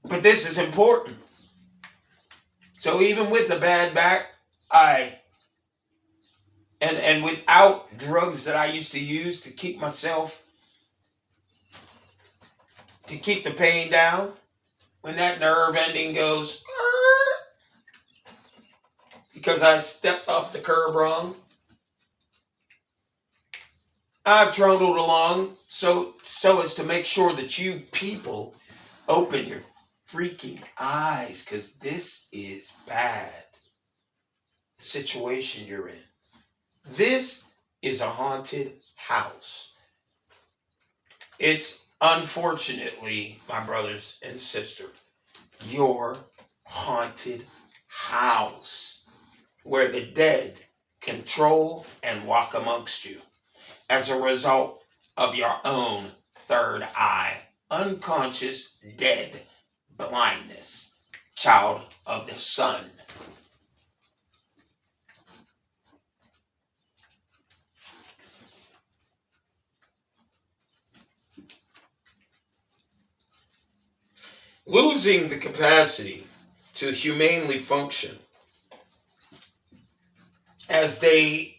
But this is important. So even with the bad back, and without drugs that I used to use to keep myself, to keep the pain down, when that nerve ending goes, because I stepped off the curb wrong, I've trundled along so as to make sure that you people open your freaking eyes, because this is bad situation you're in. This is a haunted house. It's unfortunately, my brothers and sisters, your haunted house where the dead control and walk amongst you as a result of your own third eye, unconscious, dead blindness, child of the sun. Losing the capacity to humanely function as they,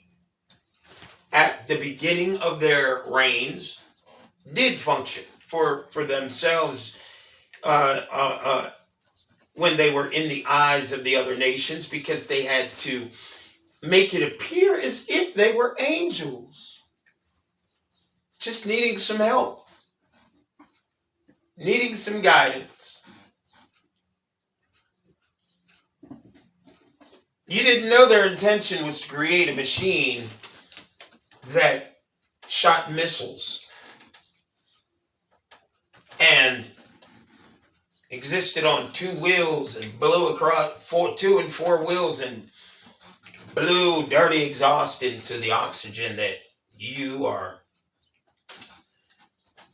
at the beginning of their reigns, did function for themselves when they were in the eyes of the other nations, because they had to make it appear as if they were angels, just needing some help, needing some guidance. You didn't know their intention was to create a machine that shot missiles and existed on two wheels and blew across two and four wheels and blew dirty exhaust into the oxygen that you are,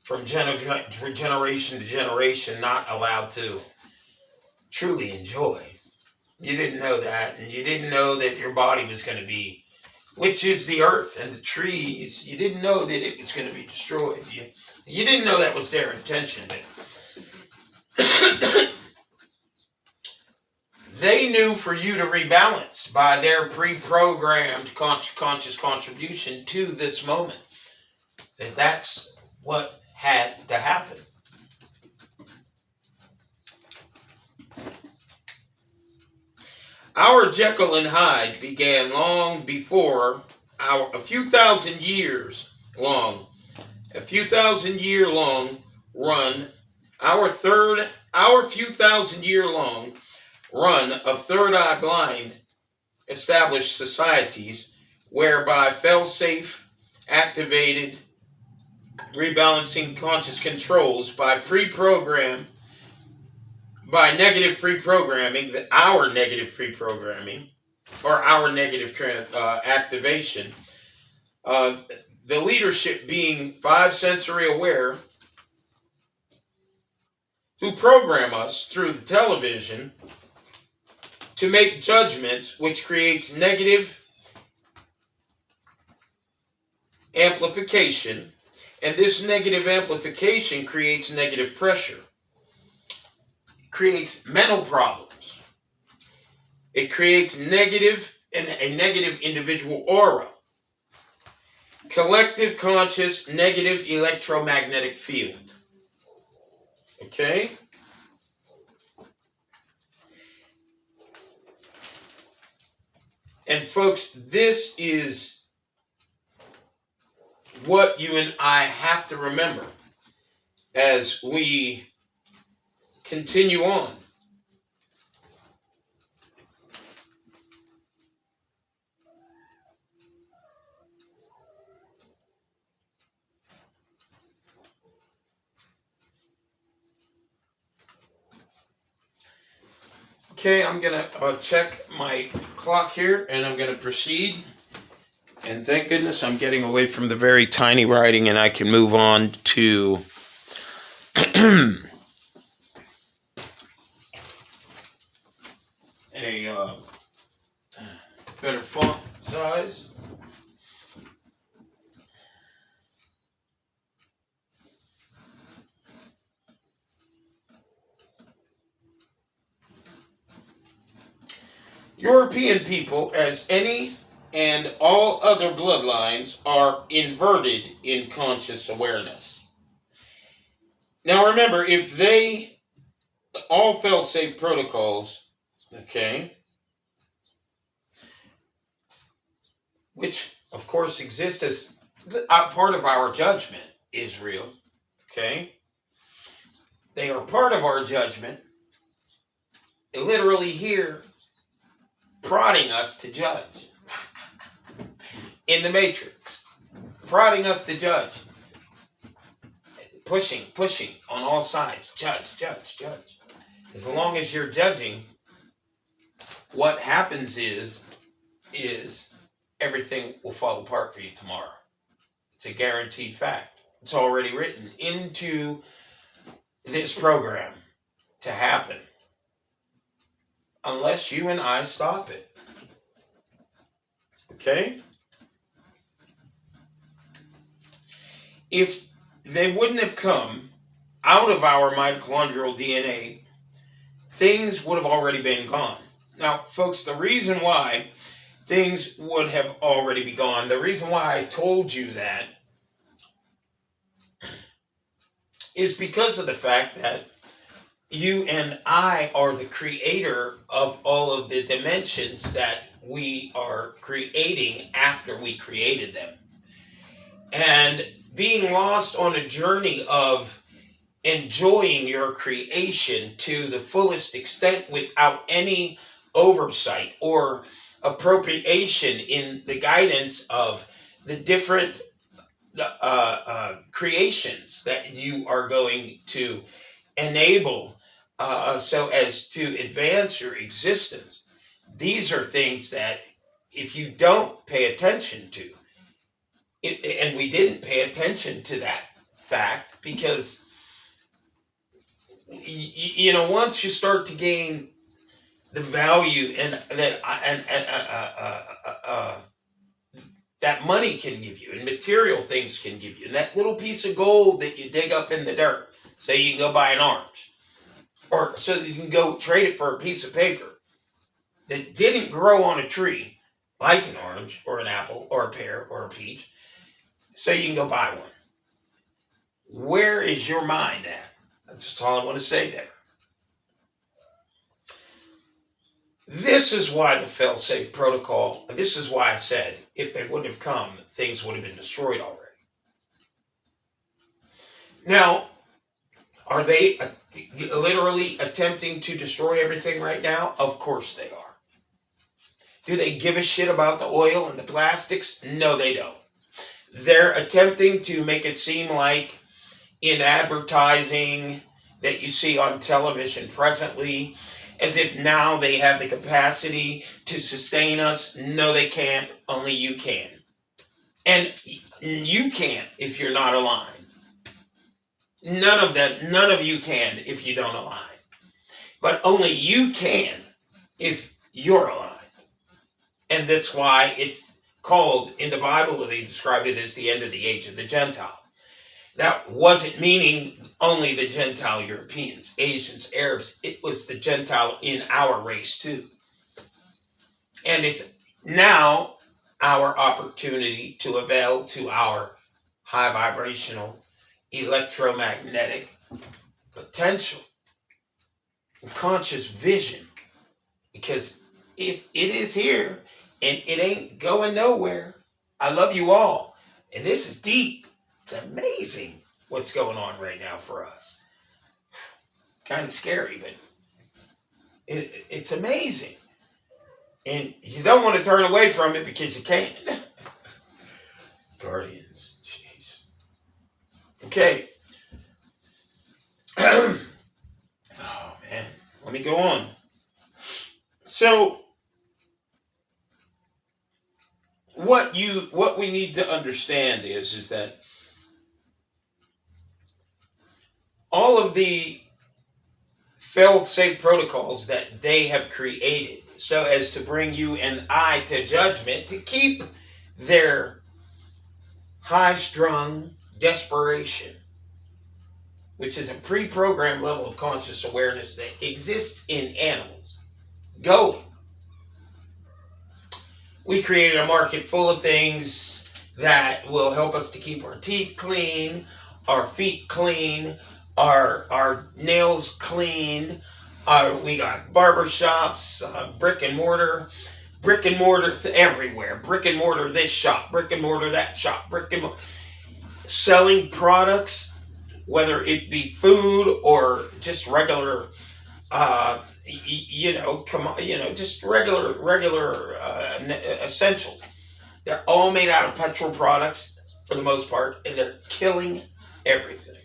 from generation to generation, not allowed to truly enjoy. You didn't know that, and you didn't know that your body was going to be, which is the earth and the trees. You didn't know that it was going to be destroyed. You didn't know that was their intention. They knew for you to rebalance by their pre-programmed conscious contribution to this moment, that that's what had to happen. Our Jekyll and Hyde began long before a few thousand year long run, our few thousand year long run of third eye blind established societies whereby fail-safe activated rebalancing conscious controls by negative pre-programming, our negative pre-programming, or our negative activation, the leadership being five sensory aware, who program us through the television to make judgments, which creates negative amplification, and this negative amplification creates negative pressure. Creates mental problems. It creates a negative individual aura. Collective conscious negative electromagnetic field. Okay? And folks, this is what you and I have to remember as we continue on. Okay, I'm going to check my clock here, and I'm going to proceed. And thank goodness I'm getting away from the very tiny writing, and I can move on to a better font size. European people, as any and all other bloodlines, are inverted in conscious awareness. Now remember, if they all fail-safe protocols, okay, which of course exist as part of our judgment, Israel, okay, they are part of our judgment, literally here prodding us to judge in the matrix, prodding us to judge, pushing on all sides, judge. As long as you're judging, what happens is everything will fall apart for you tomorrow. It's a guaranteed fact. It's already written into this program to happen, unless you and I stop it. Okay? If they wouldn't have come out of our mitochondrial DNA, things would have already been gone. Now, folks, the reason why things would have already be gone, the reason why I told you that is because of the fact that you and I are the creator of all of the dimensions that we are creating after we created them. And being lost on a journey of enjoying your creation to the fullest extent without any oversight or appropriation in the guidance of the different creations that you are going to enable so as to advance your existence. These are things that if you don't pay attention to, and we didn't pay attention to that fact because, you know, once you start to gain the value and that money can give you and material things can give you, and that little piece of gold that you dig up in the dirt so you can go buy an orange, or so that you can go trade it for a piece of paper that didn't grow on a tree like an orange or an apple or a pear or a peach, so you can go buy one. Where is your mind at? That's all I want to say there. This is why the fail-safe protocol, this is why I said if they wouldn't have come, things would have been destroyed already. Now, are they literally attempting to destroy everything right now? Of course they are. Do they give a shit about the oil and the plastics? No, they don't. They're attempting to make it seem like in advertising that you see on television presently, as if now they have the capacity to sustain us. No, they can't. Only you can. And you can't if you're not aligned. None of you can if you don't align. But only you can if you're aligned. And that's why it's called, in the Bible, they described it as the end of the age of the Gentile. That wasn't meaning only the Gentile Europeans, Asians, Arabs. It was the Gentile in our race too. And it's now our opportunity to avail to our high vibrational electromagnetic potential and conscious vision, because it is here and it ain't going nowhere. I love you all, and this is deep. It's amazing what's going on right now for us. Kind of scary, but it's amazing. And you don't want to turn away from it because you can't. Guardians, jeez. Okay. Oh man, let me go on. So what we need to understand is that all of the fail-safe protocols that they have created so as to bring you and I to judgment, to keep their high-strung desperation, which is a pre-programmed level of conscious awareness that exists in animals, going. We created a market full of things that will help us to keep our teeth clean, our feet clean, our nails cleaned. We got barber shops, brick and mortar everywhere. Brick and mortar this shop, brick and mortar that shop, brick and mortar selling products, whether it be food or just regular, just regular essentials. They're all made out of petrol products for the most part, and they're killing everything.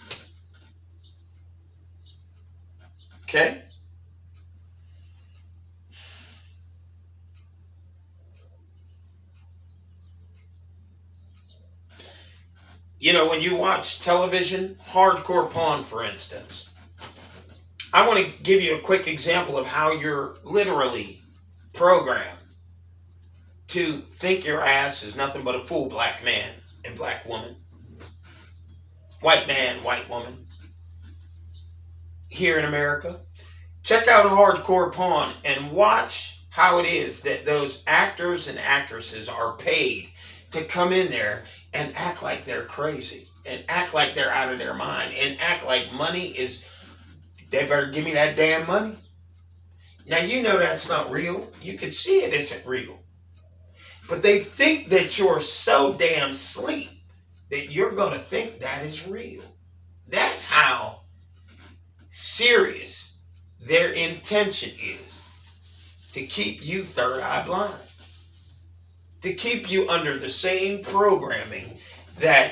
Okay? When you watch television, hardcore porn, for instance, I want to give you a quick example of how you're literally programmed to think your ass is nothing but a fool, black man and black woman, white man, white woman, here in America. Check out hardcore porn and watch how it is that those actors and actresses are paid to come in there and act like they're crazy and act like they're out of their mind and act like money is, they better give me that damn money. Now, that's not real. You can see it isn't real. But they think that you're so damn asleep that you're going to think that is real. That's how serious their intention is, to keep you third eye blind, to keep you under the same programming that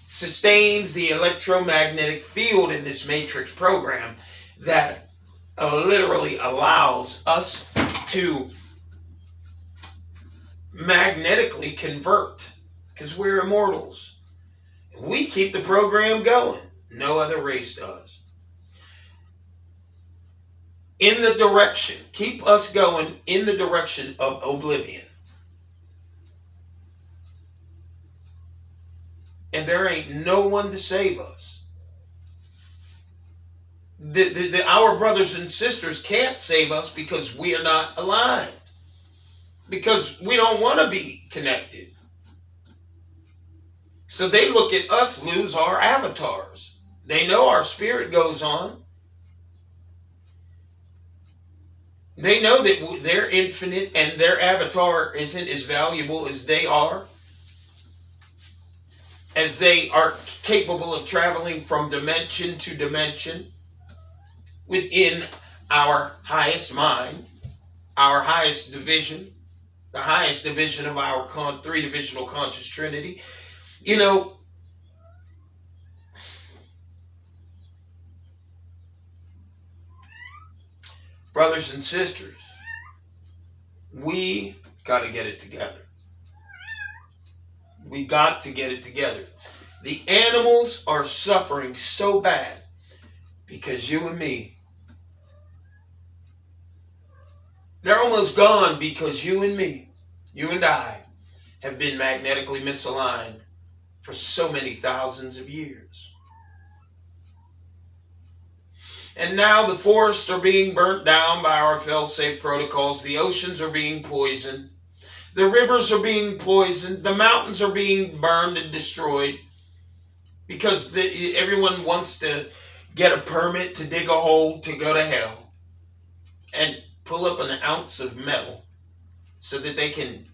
sustains the electromagnetic field in this matrix program that literally allows us to magnetically convert, because we're immortals. We keep the program going. No other race does. In the direction, keep us going in the direction of oblivion. And there ain't no one to save us. Our brothers and sisters can't save us because we are not aligned. Because we don't want to be connected. So they look at us lose our avatars. They know our spirit goes on. They know that they're infinite and their avatar isn't as valuable as they are. As they are capable of traveling from dimension to dimension within our highest mind, our highest division, the highest division of our three-divisional conscious trinity. Brothers and sisters, we got to get it together. We got to get it together. The animals are suffering so bad because you and me. They're almost gone because you and me, you and I, have been magnetically misaligned for so many thousands of years. And now the forests are being burnt down by our fail-safe protocols. The oceans are being poisoned. The rivers are being poisoned. The mountains are being burned and destroyed because everyone wants to get a permit to dig a hole to go to hell and pull up an ounce of metal so that they can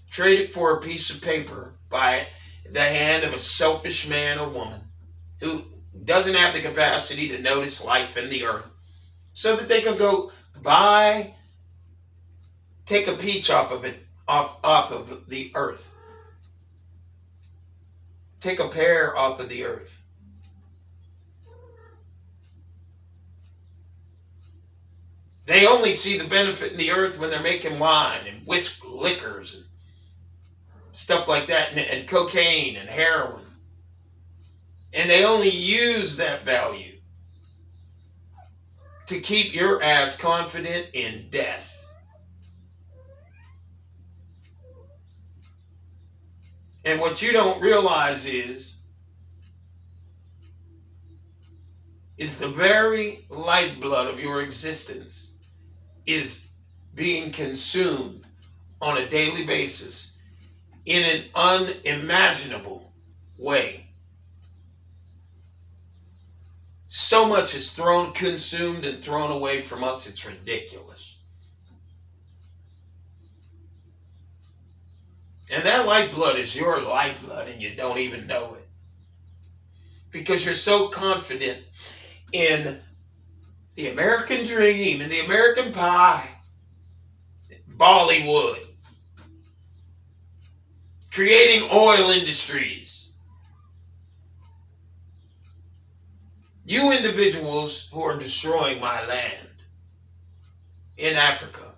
trade it for a piece of paper by the hand of a selfish man or woman who doesn't have the capacity to notice life in the earth, so that they can go take a peach off of the earth. Take a pear off of the earth. They only see the benefit in the earth when they're making wine and whisk liquors and stuff like that, and cocaine and heroin. And they only use that value to keep your ass confident in death. And what you don't realize is the very lifeblood of your existence is being consumed on a daily basis in an unimaginable way. So much is consumed and thrown away from us, it's ridiculous. And that lifeblood is your lifeblood and you don't even know it. Because you're so confident in the American dream and the American pie, Bollywood, creating oil industries. You individuals who are destroying my land in Africa,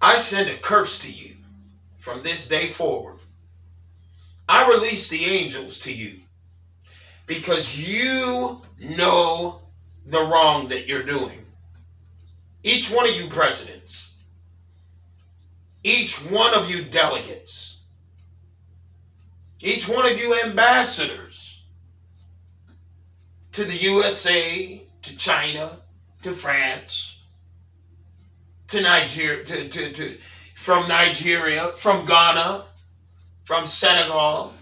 I send a curse to you from this day forward. I release the angels to you because you know the wrong that you're doing. Each one of you presidents, each one of you delegates, each one of you ambassadors to the USA, to China, to France, to Nigeria, from Nigeria, from Ghana, from Senegal,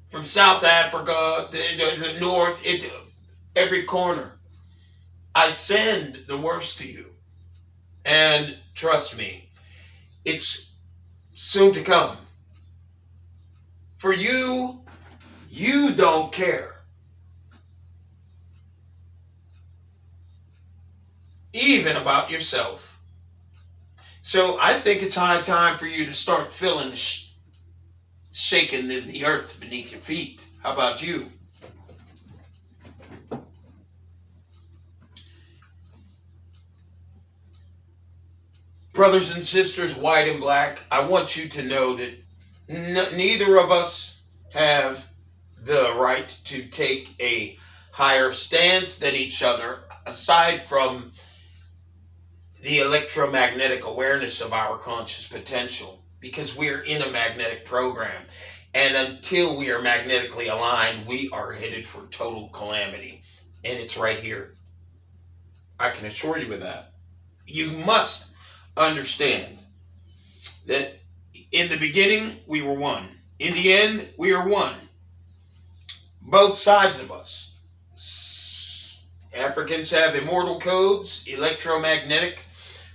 from South Africa, the North, every corner. I send the worst to you. And trust me, it's soon to come. For you don't care. Even about yourself. So I think it's high time for you to start feeling shaking the earth beneath your feet. How about you? Brothers and sisters, white and black, I want you to know that neither of us have the right to take a higher stance than each other, aside from the electromagnetic awareness of our conscious potential, because we're in a magnetic program. And until we are magnetically aligned, we are headed for total calamity. And it's right here. I can assure you of that. You must understand that in the beginning, we were one. In the end, we are one. Both sides of us. Africans have immortal codes, electromagnetic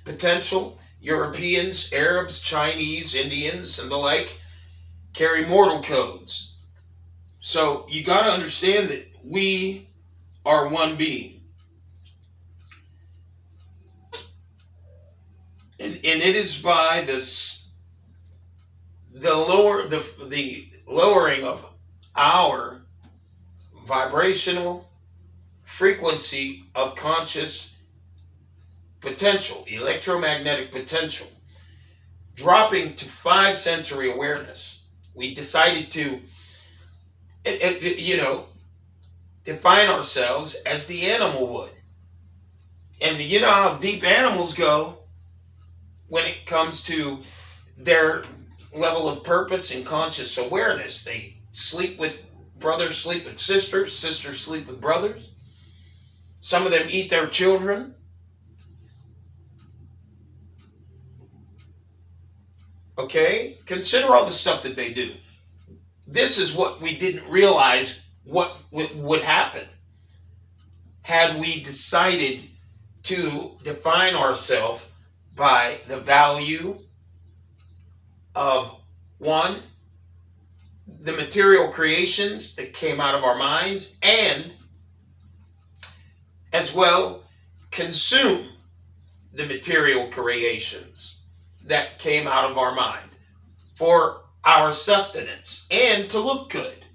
potential. Europeans, Arabs, Chinese, Indians, and the like carry mortal codes. So you got to understand that we are one being. And it is by the lowering of our vibrational frequency of conscious potential, electromagnetic potential, dropping to 5 sensory awareness. We decided to, define ourselves as the animal would. And you know how deep animals go when it comes to their level of purpose and conscious awareness. They sleep with brothers, sleep with sisters, sisters sleep with brothers. Some of them eat their children. Okay? Consider all the stuff that they do. This is what we didn't realize what would happen had we decided to define ourselves by the value of, one, the material creations that came out of our minds, and as well consume the material creations that came out of our mind for our sustenance and to look good.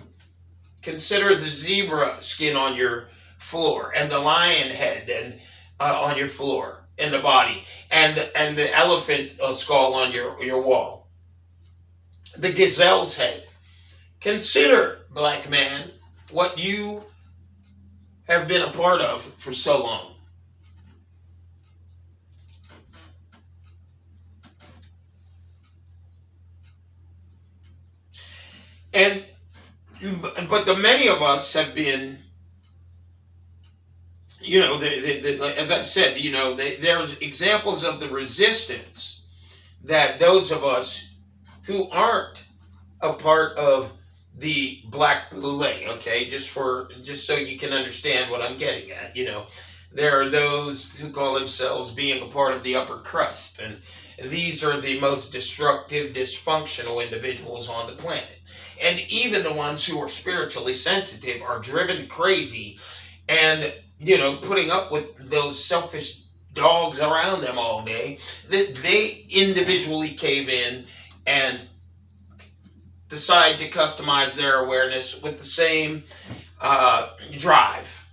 Consider the zebra skin on your floor and the lion head and on your floor in the body, and the elephant skull on your wall, the gazelle's head. Consider, black man, what you have been a part of for so long. But the many of us have been, as I said, there's examples of the resistance that those of us who aren't a part of the black boule, okay, just so you can understand what I'm getting at. There are those who call themselves being a part of the upper crust, and these are the most destructive, dysfunctional individuals on the planet. And even the ones who are spiritually sensitive are driven crazy and, putting up with those selfish dogs around them all day, that they individually cave in and decide to customize their awareness with the same drive.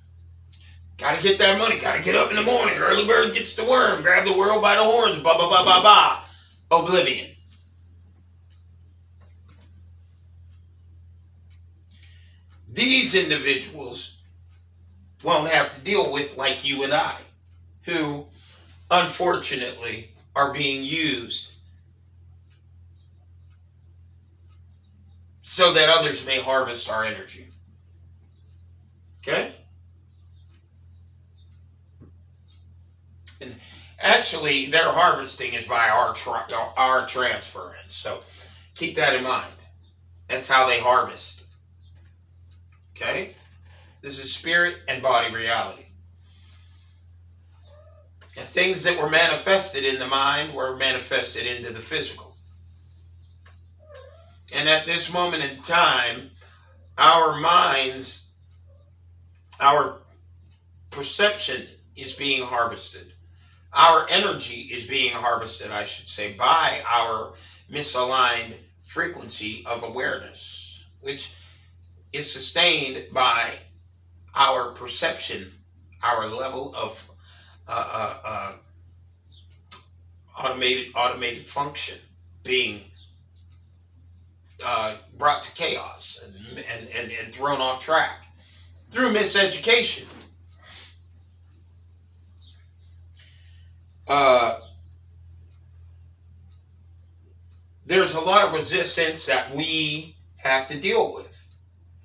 Got to get that money. Got to get up in the morning. Early bird gets the worm. Grab the world by the horns. Ba ba ba ba ba. Oblivion. These individuals won't have to deal with like you and I, who unfortunately are being used so that others may harvest our energy. Okay? And actually, their harvesting is by our transference. So keep that in mind. That's how they harvest. Okay? This is spirit and body reality. And things that were manifested in the mind were manifested into the physical. And at this moment in time, our minds, our perception is being harvested. Our energy is being harvested, I should say, by our misaligned frequency of awareness, which is sustained by our perception, our level of automated function being brought to chaos and thrown off track through miseducation. There's a lot of resistance that we have to deal with.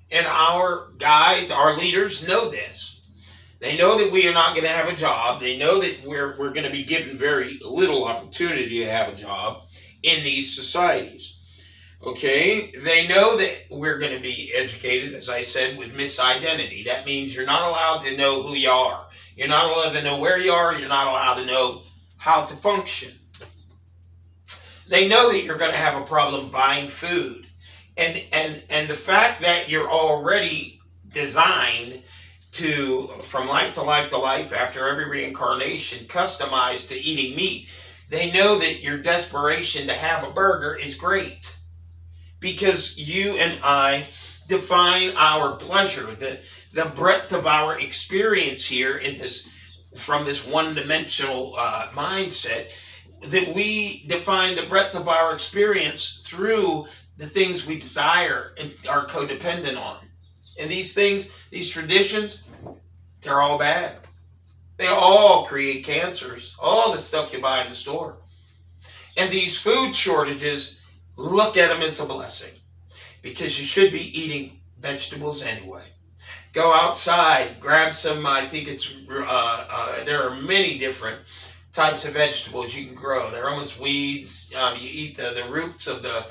And our guides, our leaders know this. They know that we are not going to have a job. They know that we're going to be given very little opportunity to have a job in these societies. Okay? They know that we're going to be educated, as I said, with misidentity. That means you're not allowed to know who you are. You're not allowed to know where you are. You're not allowed to know how to function. They know that you're going to have a problem buying food. And the fact that you're already designed to, from life to life to life, after every reincarnation, customized to eating meat, they know that your desperation to have a burger is great. Because you and I define our pleasure, the breadth of our experience here in this, from this one-dimensional mindset, that we define the breadth of our experience through the things we desire and are codependent on. And these things, these traditions, they're all bad. They all create cancers. All the stuff you buy in the store. And these food shortages, look at them as a blessing. Because you should be eating vegetables anyway. Go outside, grab some, I think it's, there are many different types of vegetables you can grow. They're almost weeds. You eat the roots of the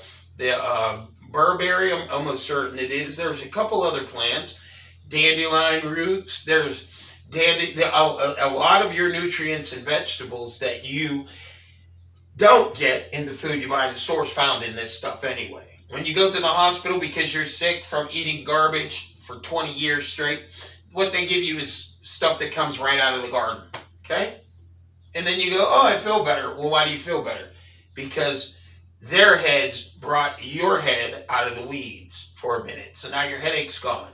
burberry, I'm almost certain it is. There's a couple other plants, dandelion roots. There's a lot of your nutrients and vegetables that you don't get in the food you buy in the stores found in this stuff anyway. When you go to the hospital because you're sick from eating garbage for 20 years straight, what they give you is stuff that comes right out of the garden, okay? And then you go, oh, I feel better. Well, why do you feel better? Because their heads brought your head out of the weeds for a minute. So now your headache's gone.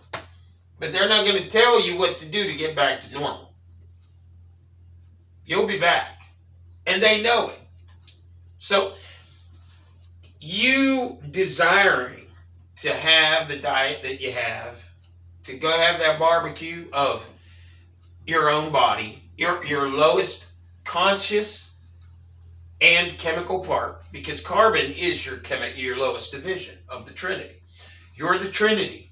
But they're not going to tell you what to do to get back to normal. You'll be back. And they know it. So you desiring to have the diet that you have, to go have that barbecue of your own body, your lowest conscious and chemical part, because carbon is your lowest division of the Trinity. You're the Trinity.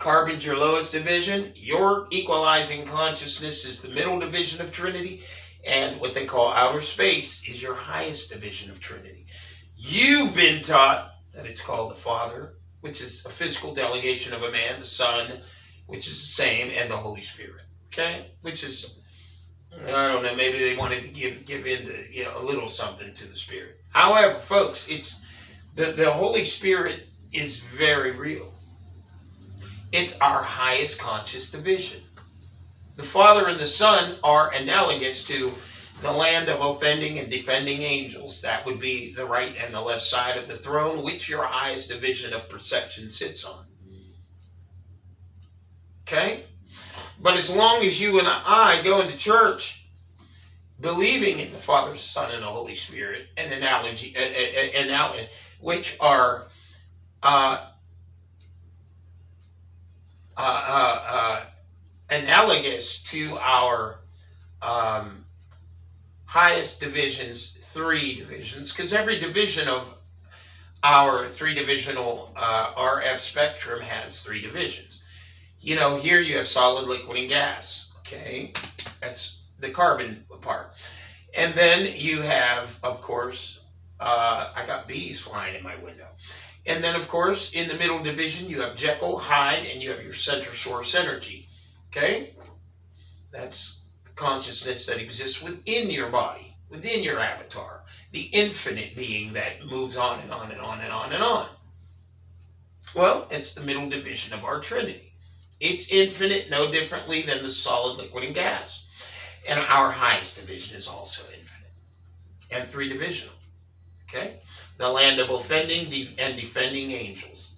Carbon's your lowest division. Your equalizing consciousness is the middle division of Trinity. And what they call outer space is your highest division of Trinity. You've been taught that it's called the Father, which is a physical delegation of a man, the Son, which is the same, and the Holy Spirit. Okay? Which is, I don't know, maybe they wanted to give into a little something to the Spirit. However, folks, it's the Holy Spirit is very real. It's our highest conscious division. The Father and the Son are analogous to the land of offending and defending angels. That would be the right and the left side of the throne, which your highest division of perception sits on. Okay? But as long as you and I go into church believing in the Father, Son, and the Holy Spirit, which are analogous to our highest divisions, 3 divisions, because every division of our 3-divisional RF spectrum has 3 divisions. Here you have solid, liquid, and gas. Okay, that's the carbon part. And then you have, of course, I got bees flying in my window. And then, of course, in the middle division, you have Jekyll, Hyde, and you have your center source energy. Okay? That's the consciousness that exists within your body, within your avatar. The infinite being that moves on and on and on and on and on. Well, it's the middle division of our Trinity. It's infinite, no differently than the solid, liquid, and gas. And our highest division is also infinite and 3-divisional. Okay? The land of offending and defending angels.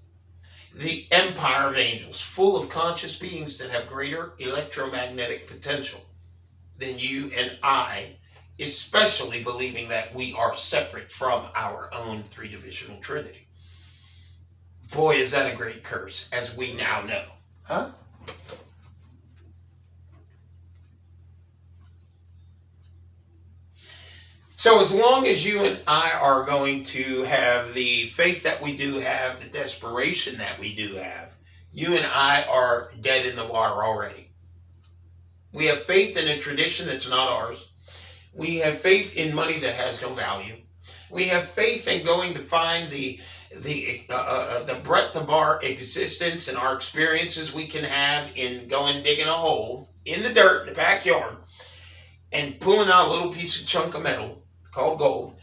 The empire of angels, full of conscious beings that have greater electromagnetic potential than you and I, especially believing that we are separate from our own 3-divisional Trinity. Boy, is that a great curse, as we now know. Huh? So as long as you and I are going to have the faith that we do have, the desperation that we do have, you and I are dead in the water already. We have faith in a tradition that's not ours. We have faith in money that has no value. We have faith in going to find the breadth of our existence and our experiences we can have in going digging a hole in the dirt in the backyard and pulling out a little piece of chunk of metal called gold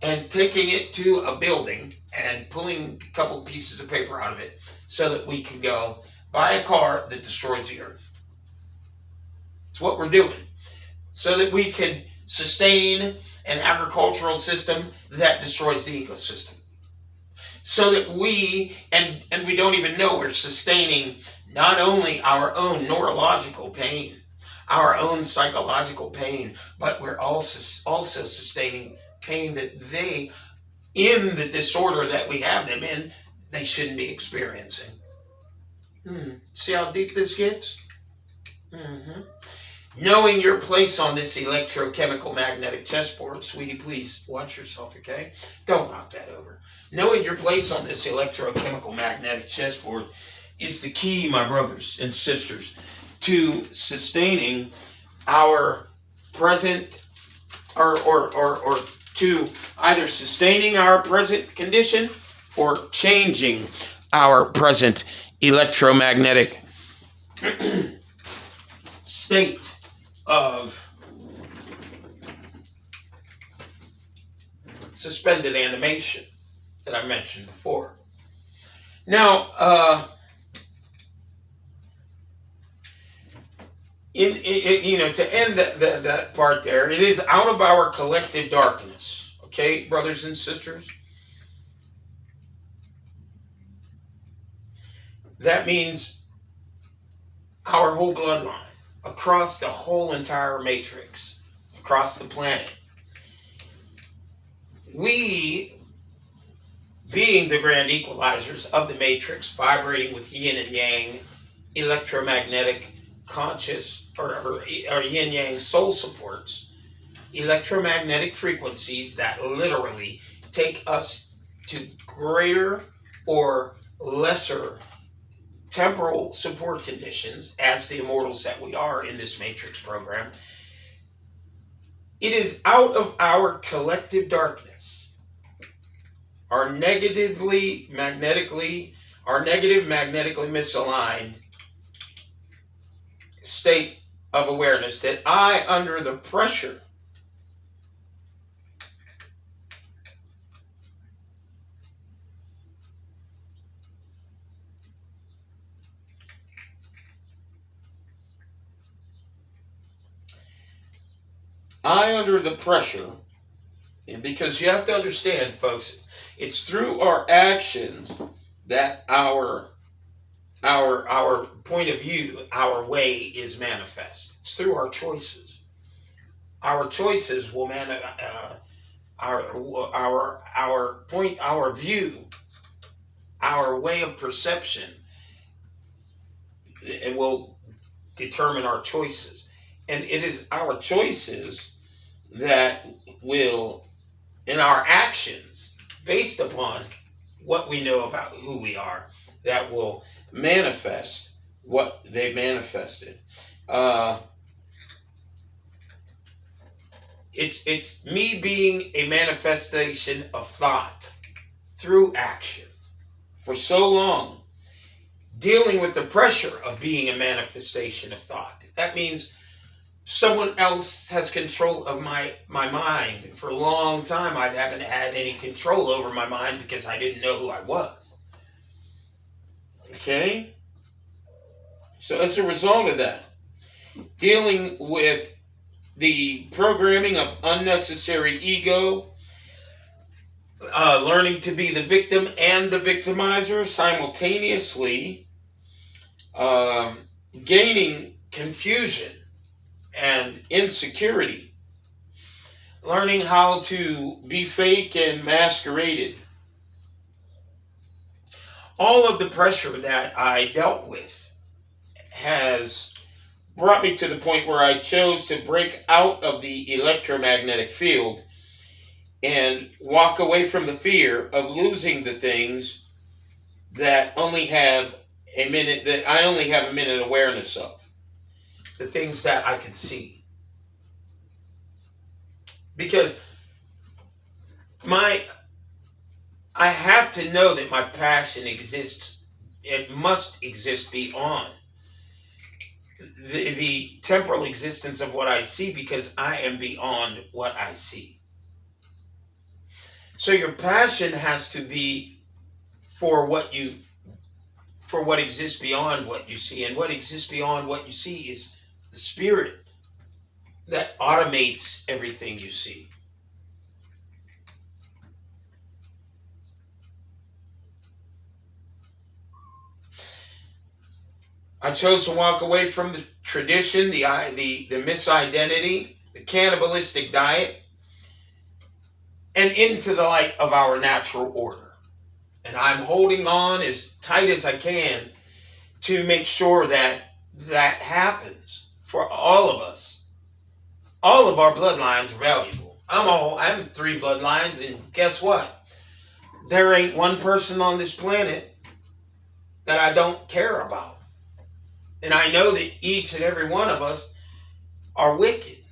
and taking it to a building and pulling a couple pieces of paper out of it so that we can go buy a car that destroys the earth. It's what we're doing so that we can sustain an agricultural system that destroys the ecosystem. So that we, and we don't even know we're sustaining not only our own neurological pain, our own psychological pain, but we're also sustaining pain that they, in the disorder that we have them in, they shouldn't be experiencing. See how deep this gets? Knowing your place on this electrochemical magnetic chessboard, sweetie, please watch yourself, okay? Don't knock that over. Knowing your place on this electrochemical magnetic chessboard is the key, my brothers and sisters, to sustaining our present or to either sustaining our present condition or changing our present electromagnetic state of suspended animation that I mentioned before. Now, to end that part there, it is out of our collective darkness. Okay, brothers and sisters? That means our whole bloodline, across the whole entire matrix, across the planet. We, being the grand equalizers of the matrix, vibrating with yin and yang, electromagnetic conscious or yin yang soul supports, electromagnetic frequencies that literally take us to greater or lesser temporal support conditions, as the immortals that we are in this matrix program, it is out of our collective darkness, our negative magnetically misaligned state of awareness, that I, under the pressure because you have to understand, folks, it's through our actions that our point of view, our way is manifest. It's through our choices. Our choices will our view, our way of perception, it will determine our choices. And it is our choices that will, in our actions, based upon what we know about who we are, that will manifest what they manifested. It's me being a manifestation of thought through action for so long, dealing with the pressure of being a manifestation of thought. That means someone else has control of my mind. For a long time, I haven't had any control over my mind because I didn't know who I was. Okay? So as a result of that, dealing with the programming of unnecessary ego, learning to be the victim and the victimizer simultaneously, gaining confusion and insecurity, learning how to be fake and masqueraded. All of the pressure that I dealt with has brought me to the point where I chose to break out of the electromagnetic field and walk away from the fear of losing the things that I only have a minute awareness of. The things that I can see. Because I have to know that my passion exists. It must exist beyond the temporal existence of what I see, because I am beyond what I see. So your passion has to be for what exists beyond what you see. And what exists beyond what you see is the spirit that automates everything you see. I chose to walk away from the tradition, the misidentity, the cannibalistic diet, and into the light of our natural order. And I'm holding on as tight as I can to make sure that that happens for all of us. All of our bloodlines are valuable. I'm 3 bloodlines, and guess what? There ain't one person on this planet that I don't care about. And I know that each and every one of us are wicked.